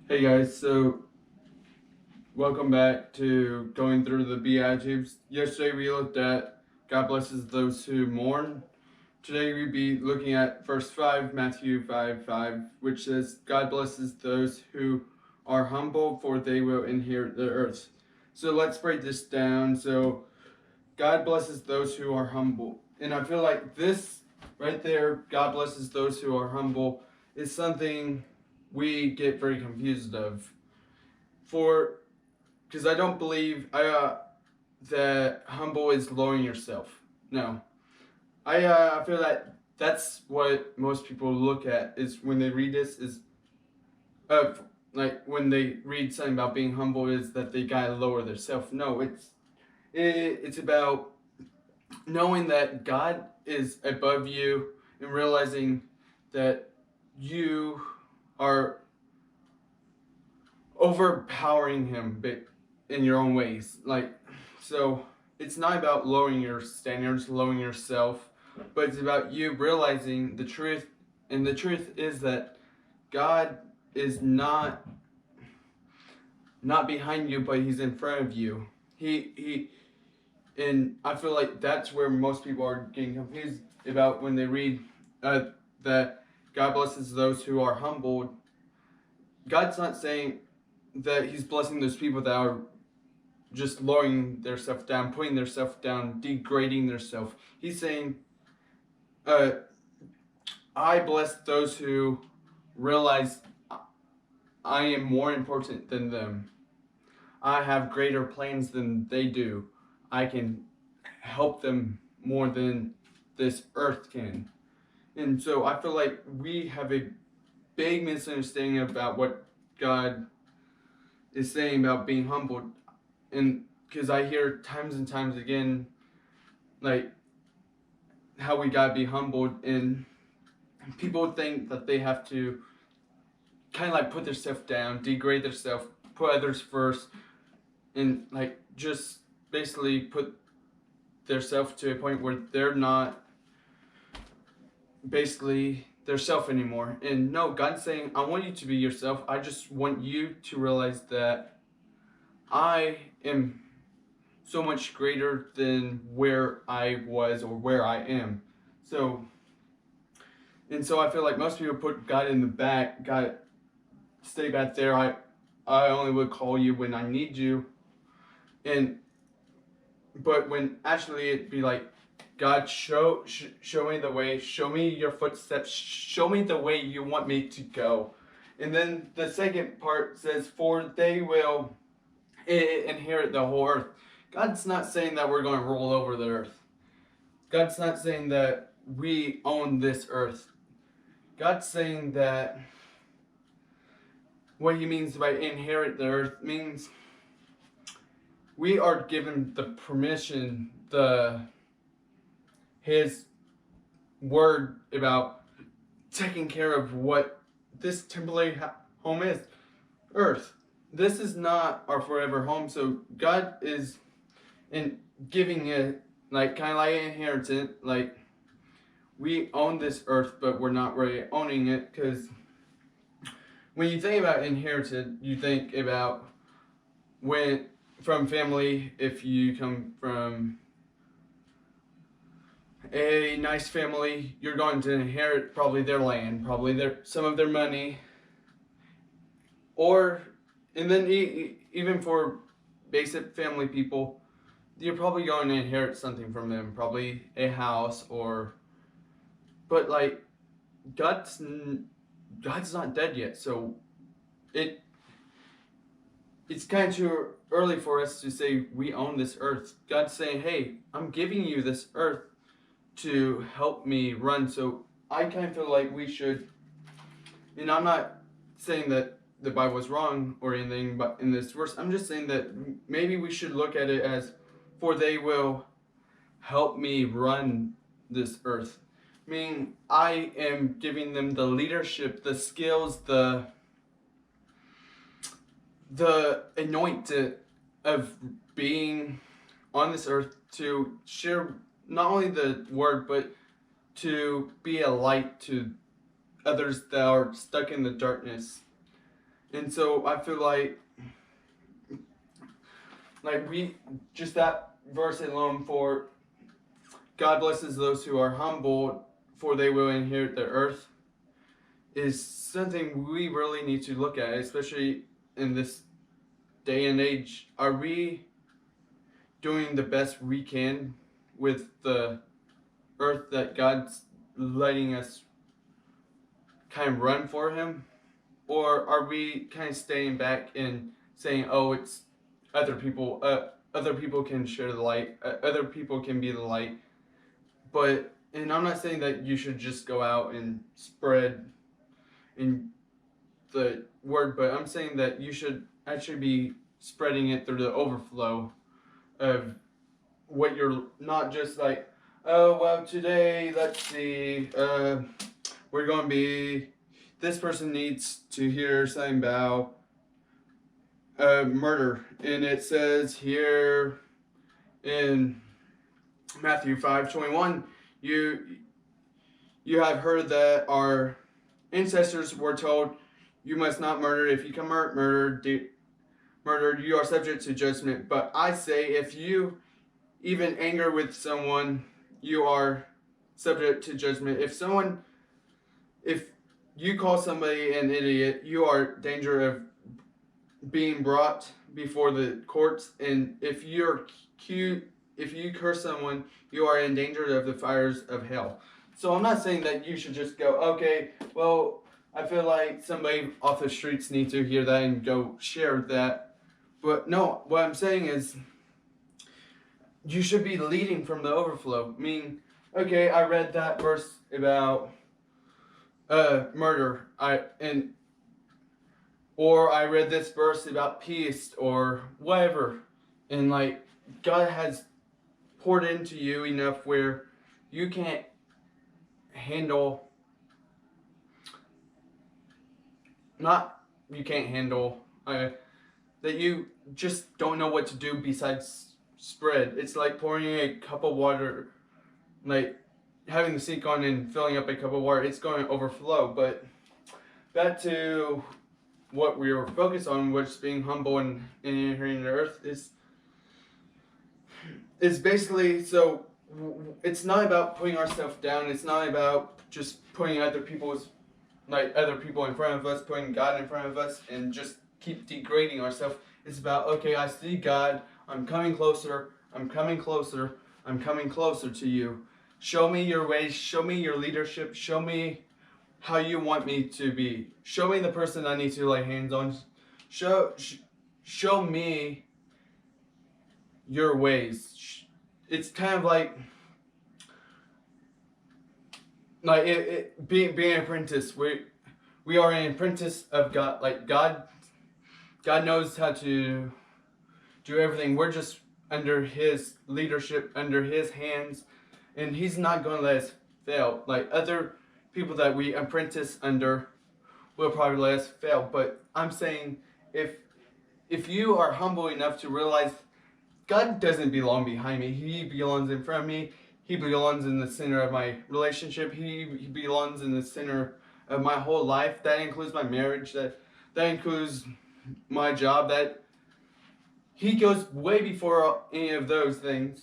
Hey guys, so welcome back to going through the Beatitudes. Yesterday we looked at God blesses those who mourn. Today we'll be looking at verse 5, Matthew 5:5, which says, God blesses those who are humble, for they will inherit the earth. So let's break this down. So God blesses those who are humble. And I feel like this right there, God blesses those who are humble, is something we get very confused of. Because I don't believe that humble is lowering yourself. No, I feel that that's what most people look at is when they read this is uh like when they read something about being humble is that they gotta lower themselves. No, it's about knowing that God is above you and realizing that you are overpowering him, but in your own ways. So it's not about lowering your standards, lowering yourself, but it's about you realizing the truth. And the truth is that God is not behind you, but he's in front of you. He and I feel like that's where most people are getting confused about when they read that God blesses those who are humbled. God's not saying that he's blessing those people that are just lowering themselves down, putting themselves down, degrading themselves. He's saying, uh, I bless those who realize I am more important than them. I have greater plans than they do. I can help them more than this earth can. And so I feel like we have a big misunderstanding about what God is saying about being humbled. And because I hear times and times again, like how we gotta be humbled, and people think that they have to kind of like put themselves down, degrade themselves, put others first, and like just basically put themselves to a point where they're not basically their self anymore. And no, God's saying, I want you to be yourself. I just want you to realize that I am so much greater than where I was or where I am. So, and so I feel like most people put God in the back. God, stay back there. I only would call you when I need you. And but when actually it'd be like, God, show me the way. Show me your footsteps. Show me the way you want me to go. And then the second part says, for they will inherit the whole earth. God's not saying that we're going to roll over the earth. God's not saying that we own this earth. God's saying that what he means by inherit the earth means we are given the permission, his word about taking care of what this temporary home is, earth. This is not our forever home, so God is in giving it like kind of like an inheritance. Like we own this earth, but we're not really owning it, because when you think about inherited, you think about when from family. If you come from a nice family, you're going to inherit probably their land, probably some of their money, or and then even for basic family people, you're probably going to inherit something from them, probably a house or. But like God's not dead yet, so it's kind of too early for us to say we own this earth. God's saying, hey, I'm giving you this earth to help me run. So I kind of feel like we should, and I'm not saying that the Bible is wrong or anything, but in this verse, I'm just saying that maybe we should look at it as, for they will help me run this earth. Meaning I am giving them the leadership, the skills, the anointing of being on this earth to share not only the word, but to be a light to others that are stuck in the darkness. And so I feel like we just that verse alone for God blesses those who are humble, for they will inherit the earth, is something we really need to look at, especially in this day and age. Are we doing the best we can with the earth that God's letting us kind of run for Him? Or are we kind of staying back and saying, oh, it's other people, other people can share the light, other people can be the light? But, and I'm not saying that you should just go out and spread in the word, but I'm saying that you should actually be spreading it through the overflow of what you're not just like, oh, well, today, let's see, we're going to be, this person needs to hear something about murder. And it says here in Matthew 5:21, you have heard that our ancestors were told, you must not murder. If you commit murder, you are subject to judgment. But I say, if you even anger with someone, you are subject to judgment. If you call somebody an idiot, you are in danger of being brought before the courts. And if you curse someone, you are in danger of the fires of hell. So I'm not saying that you should just go, okay, well, I feel like somebody off the streets needs to hear that and go share that. But no, what I'm saying is you should be leading from the overflow. I mean, okay, I read that verse about murder. Or I read this verse about peace or whatever. And like God has poured into you enough where you can't handle that you just don't know what to do besides spread. It's like pouring a cup of water, like having the sink on and filling up a cup of water. It's going to overflow. But back to what we were focused on, which is being humble and inheriting the earth, is basically, so it's not about putting ourselves down. It's not about just putting other people in front of us, putting God in front of us, and just keep degrading ourselves. It's about, okay, I see God. I'm coming closer. I'm coming closer. I'm coming closer to you. Show me your ways. Show me your leadership. Show me how you want me to be. Show me the person I need to lay hands on. Show me your ways. It's kind of like being an apprentice. We are an apprentice of God. Like God knows how to do everything. We're just under His leadership, under His hands, and He's not going to let us fail. Like other people that we apprentice under will probably let us fail. But I'm saying, if you are humble enough to realize God doesn't belong behind me, He belongs in front of me. He belongs in the center of my relationship. He belongs in the center of my whole life. That includes my marriage. That includes my job. That He goes way before any of those things.